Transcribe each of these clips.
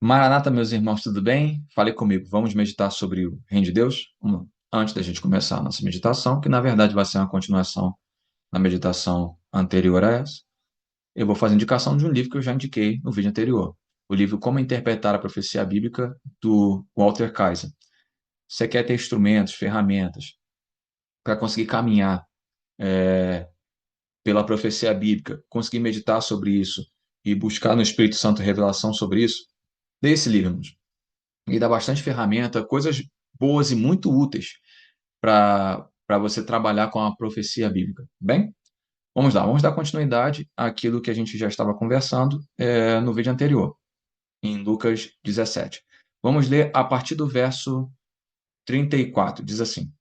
Maranata, meus irmãos, tudo bem? Fale comigo. Vamos meditar sobre o Reino de Deus? Antes da gente começar a nossa meditação, que na verdade vai ser uma continuação da meditação anterior a essa, eu vou fazer indicação de um livro que eu já indiquei no vídeo anterior. O livro Como Interpretar a Profecia Bíblica, do Walter Kaiser. Você quer ter instrumentos, ferramentas para conseguir caminhar pela profecia bíblica, conseguir meditar sobre isso e buscar no Espírito Santo revelação sobre isso? Lê esse livro, irmãos. Ele dá bastante ferramenta, coisas boas e muito úteis para você trabalhar com a profecia bíblica. Bem, vamos lá, vamos dar continuidade àquilo que a gente já estava conversando no vídeo anterior, em Lucas 17. Vamos ler a partir do verso 34, diz assim: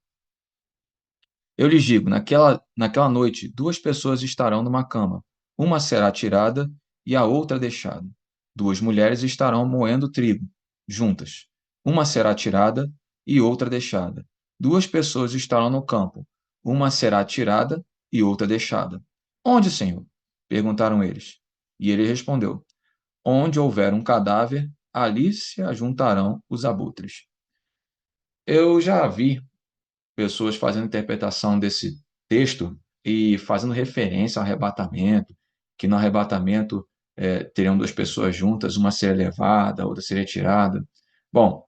Eu lhes digo, naquela noite, duas pessoas estarão numa cama, uma será tirada e a outra deixada. Duas mulheres estarão moendo trigo, juntas. Uma será tirada e outra deixada. Duas pessoas estarão no campo, uma será tirada e outra deixada. Onde, Senhor? Perguntaram eles. E ele respondeu: Onde houver um cadáver, ali se ajuntarão os abutres. Eu já vi pessoas fazendo interpretação desse texto e fazendo referência ao arrebatamento, que no arrebatamento teriam duas pessoas juntas, uma seria levada, a outra seria tirada. Bom,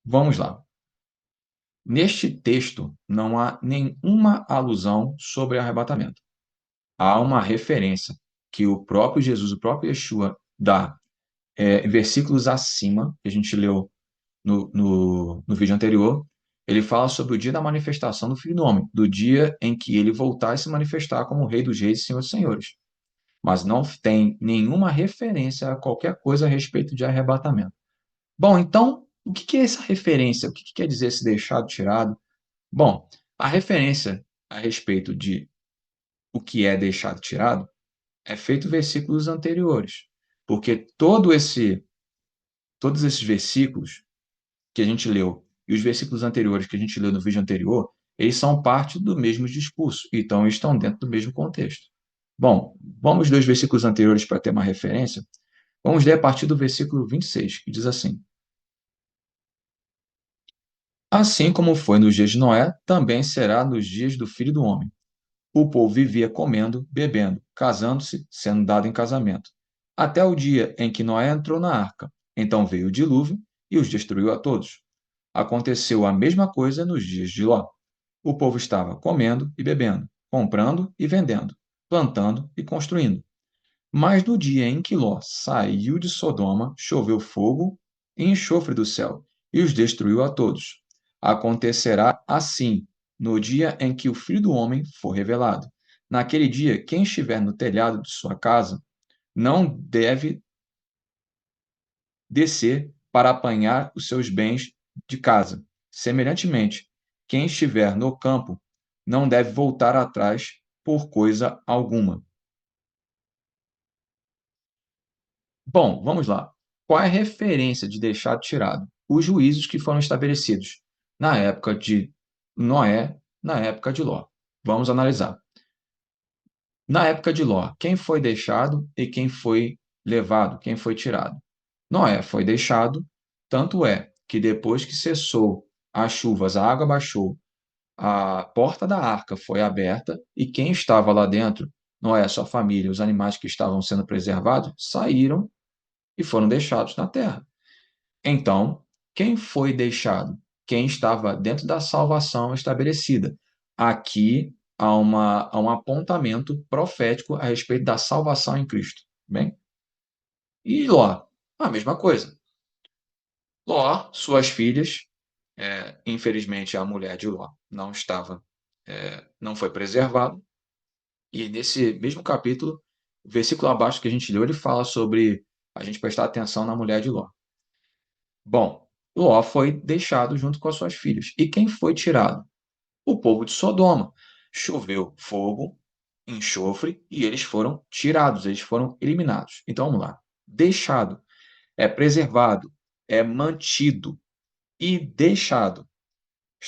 vamos lá. Neste texto não há nenhuma alusão sobre arrebatamento. Há uma referência que o próprio Jesus, o próprio Yeshua, dá em versículos acima, que a gente leu no vídeo anterior. Ele fala sobre o dia da manifestação do Filho do Homem, do dia em que ele voltar a se manifestar como Rei dos Reis e Senhor dos Senhores. Mas não tem nenhuma referência a qualquer coisa a respeito de arrebatamento. Bom, então, o que é essa referência? O que quer dizer esse deixado, tirado? Bom, a referência a respeito de o que é deixado, tirado, é feito em versículos anteriores. Porque todos esses versículos que a gente leu e os versículos anteriores que a gente leu no vídeo anterior, eles são parte do mesmo discurso, então estão dentro do mesmo contexto. Bom, vamos ler os versículos anteriores para ter uma referência. Vamos ler a partir do versículo 26, que diz assim: Assim como foi nos dias de Noé, também será nos dias do Filho do Homem. O povo vivia comendo, bebendo, casando-se, sendo dado em casamento, até o dia em que Noé entrou na arca. Então veio o dilúvio e os destruiu a todos. Aconteceu a mesma coisa nos dias de Ló. O povo estava comendo e bebendo, comprando e vendendo, plantando e construindo. Mas no dia em que Ló saiu de Sodoma, choveu fogo e enxofre do céu, e os destruiu a todos. Acontecerá assim no dia em que o Filho do Homem for revelado. Naquele dia, quem estiver no telhado de sua casa não deve descer para apanhar os seus bens de casa. Semelhantemente, quem estiver no campo não deve voltar atrás por coisa alguma. Bom, vamos lá. Qual é a referência de deixar tirado? Os juízos que foram estabelecidos na época de Noé, na época de Ló. Vamos analisar. Na época de Ló, quem foi deixado e quem foi levado, quem foi tirado? Noé foi deixado, tanto é que depois que cessou as chuvas, a água baixou, a porta da arca foi aberta e quem estava lá dentro, Noé, sua família, os animais que estavam sendo preservados, saíram e foram deixados na terra. Então, quem foi deixado? Quem estava dentro da salvação estabelecida. Aqui há um apontamento profético a respeito da salvação em Cristo. Bem? E Ló, a mesma coisa. Ló, suas filhas, infelizmente a mulher de Ló não estava, não foi preservada. E nesse mesmo capítulo, o versículo abaixo que a gente leu, ele fala sobre a gente prestar atenção na mulher de Ló. Bom, Ló foi deixado junto com as suas filhas. E quem foi tirado? O povo de Sodoma. Choveu fogo, enxofre, e eles foram tirados, eles foram eliminados. Então vamos lá. Deixado é preservado, é mantido. E deixado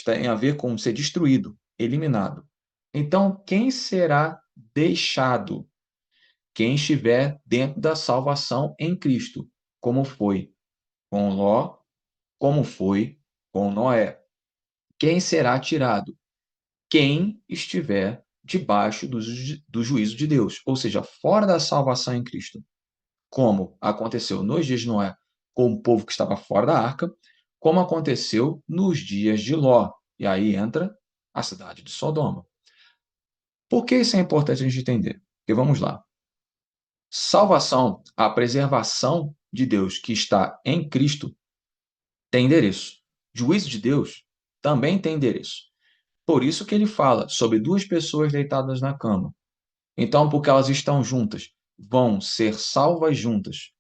tem a ver com ser destruído. eliminado. Então, quem será deixado? Quem estiver dentro da salvação em Cristo, como foi com Ló, como foi com Noé. Quem será tirado? Quem estiver debaixo do juízo de Deus, ou seja, fora da salvação em Cristo, como aconteceu nos dias de Noé com o povo que estava fora da arca, como aconteceu nos dias de Ló. E aí entra a cidade de Sodoma. Por que isso é importante a gente entender? Porque vamos lá. Salvação, a preservação de Deus que está em Cristo, tem endereço. Juízo de Deus também tem endereço. Por isso que ele fala sobre duas pessoas deitadas na cama. Então, porque elas estão juntas, vão ser salvas juntas,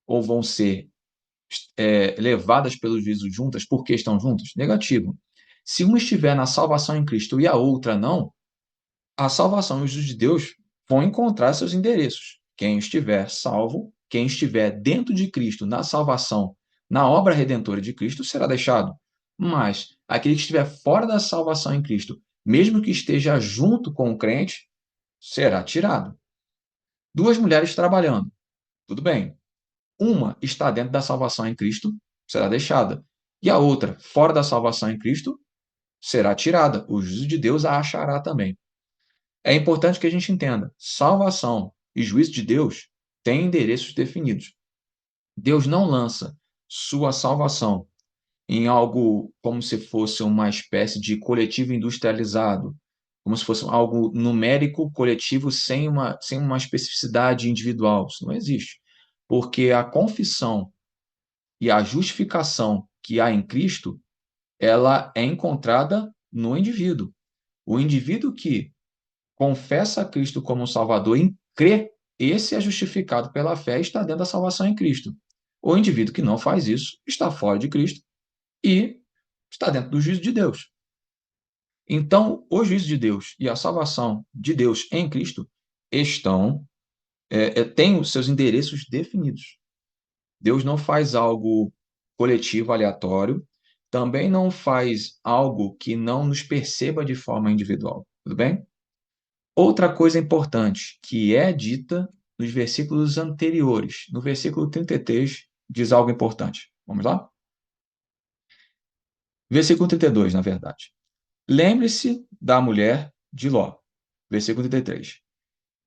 ou vão ser levadas pelo juízo juntas porque estão juntas? Negativo. Se uma estiver na salvação em Cristo e a outra não, a salvação e o juízo de Deus vão encontrar seus endereços. Quem estiver salvo, quem estiver dentro de Cristo, na salvação, na obra redentora de Cristo, será deixado. Mas aquele que estiver fora da salvação em Cristo, mesmo que esteja junto com o crente, será tirado. Duas mulheres trabalhando, tudo bem. Uma está dentro da salvação em Cristo, será deixada. E a outra, fora da salvação em Cristo, será tirada. O juízo de Deus a achará também. É importante que a gente entenda: salvação e juízo de Deus têm endereços definidos. Deus não lança sua salvação em algo como se fosse uma espécie de coletivo industrializado, como se fosse algo numérico, coletivo, sem uma especificidade individual. Isso não existe. Porque a confissão e a justificação que há em Cristo, ela é encontrada no indivíduo. O indivíduo que confessa a Cristo como Salvador e crê, esse é justificado pela fé e está dentro da salvação em Cristo. O indivíduo que não faz isso está fora de Cristo e está dentro do juízo de Deus. Então, o juízo de Deus e a salvação de Deus em Cristo têm os seus endereços definidos. Deus não faz algo coletivo, aleatório, também não faz algo que não nos perceba de forma individual, tudo bem? Outra coisa importante que é dita nos versículos anteriores, no versículo 33, diz algo importante. Vamos lá? Versículo 32, na verdade. Lembre-se da mulher de Ló. Versículo 33.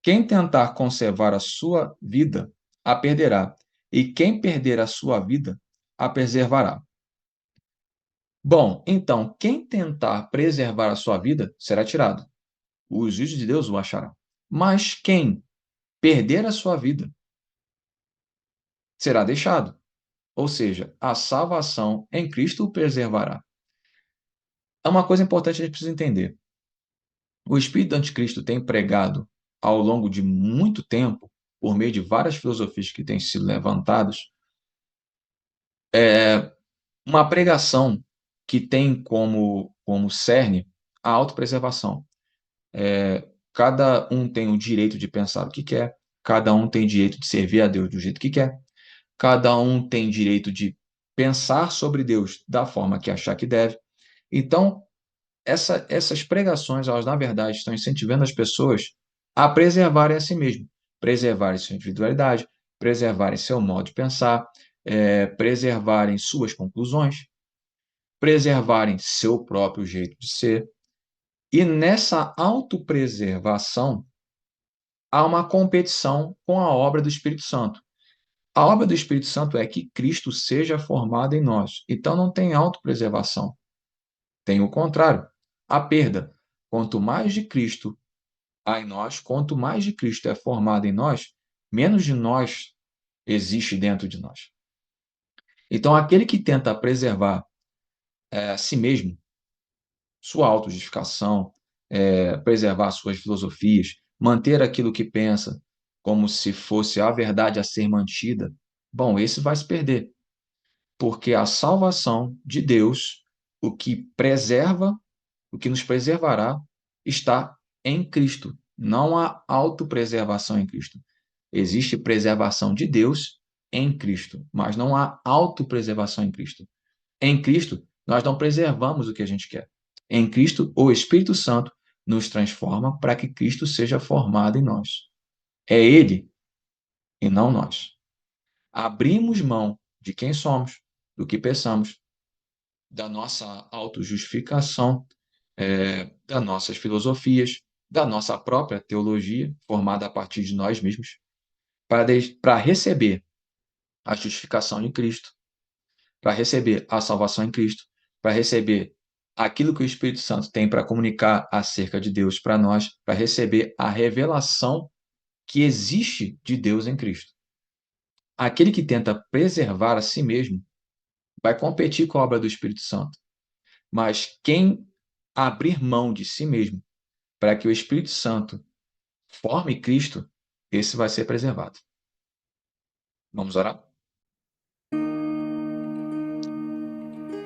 Quem tentar conservar a sua vida, a perderá, e quem perder a sua vida, a preservará. Bom, então, quem tentar preservar a sua vida será tirado. O juízo de Deus o achará. Mas quem perder a sua vida será deixado. Ou seja, a salvação em Cristo o preservará. É uma coisa importante que a gente precisa entender. O espírito do anticristo tem pregado ao longo de muito tempo, por meio de várias filosofias que têm sido levantadas, uma pregação que tem como cerne a autopreservação. Cada um tem o direito de pensar o que quer, cada um tem direito de servir a Deus do jeito que quer, cada um tem direito de pensar sobre Deus da forma que achar que deve. Então, essas pregações, elas, na verdade, estão incentivando as pessoas a preservarem a si mesmo, preservarem sua individualidade, preservarem seu modo de pensar, preservarem suas conclusões, preservarem seu próprio jeito de ser. E nessa autopreservação, há uma competição com a obra do Espírito Santo. A obra do Espírito Santo é que Cristo seja formado em nós. Então não tem autopreservação. Tem o contrário, a perda. Quanto mais de Cristo há em nós, quanto mais de Cristo é formado em nós, menos de nós existe dentro de nós. Então, aquele que tenta preservar a si mesmo, sua autojustificação, preservar suas filosofias, manter aquilo que pensa como se fosse a verdade a ser mantida, bom, esse vai se perder. Porque a salvação de Deus, o que preserva, o que nos preservará, está em Cristo. Não há autopreservação em Cristo. Existe preservação de Deus em Cristo, mas não há autopreservação em Cristo. Em Cristo, nós não preservamos o que a gente quer. Em Cristo, o Espírito Santo nos transforma para que Cristo seja formado em nós. É Ele e não nós. Abrimos mão de quem somos, do que pensamos, da nossa autojustificação, das nossas filosofias, da nossa própria teologia, formada a partir de nós mesmos, para receber a justificação de Cristo, para receber a salvação em Cristo, para receber aquilo que o Espírito Santo tem para comunicar acerca de Deus para nós, para receber a revelação que existe de Deus em Cristo. Aquele que tenta preservar a si mesmo vai competir com a obra do Espírito Santo. Mas quem abrir mão de si mesmo para que o Espírito Santo forme Cristo, esse vai ser preservado. Vamos orar?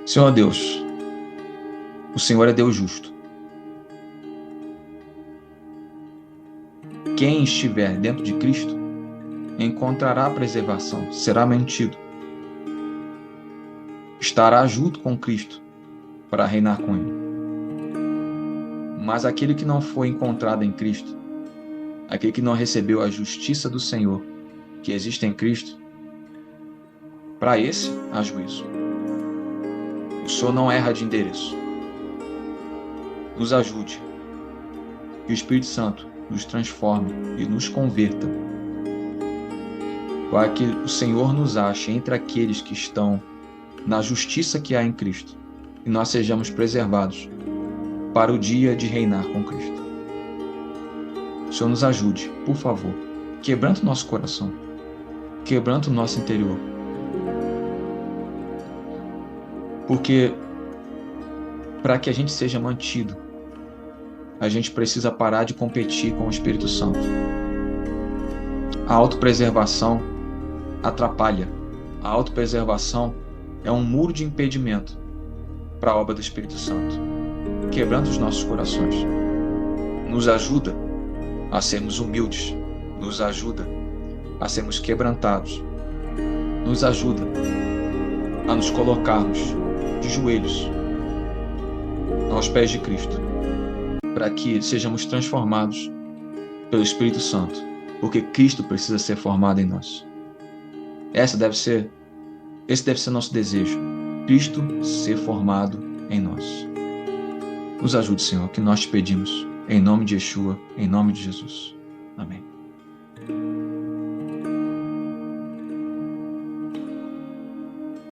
Senhor Deus, o Senhor é Deus justo. Quem estiver dentro de Cristo encontrará preservação, será mantido. Estará junto com Cristo para reinar com Ele. Mas aquele que não foi encontrado em Cristo, aquele que não recebeu a justiça do Senhor que existe em Cristo, para esse há juízo. O Senhor não erra de endereço. Nos ajude. Que o Espírito Santo nos transforme e nos converta, para que o Senhor nos ache entre aqueles que estão na justiça que há em Cristo e nós sejamos preservados para o dia de reinar com Cristo. O Senhor nos ajude, por favor, quebranta o nosso coração, quebranta o nosso interior, porque para que a gente seja mantido, a gente precisa parar de competir com o Espírito Santo. A autopreservação atrapalha. A autopreservação é um muro de impedimento para a obra do Espírito Santo. Quebrando os nossos corações. Nos ajuda a sermos humildes. Nos ajuda a sermos quebrantados. Nos ajuda a nos colocarmos de joelhos aos pés de Cristo, para que sejamos transformados pelo Espírito Santo, porque Cristo precisa ser formado em nós. Esse deve ser nosso desejo, Cristo ser formado em nós. Nos ajude, Senhor, que nós te pedimos, em nome de Yeshua, em nome de Jesus. Amém.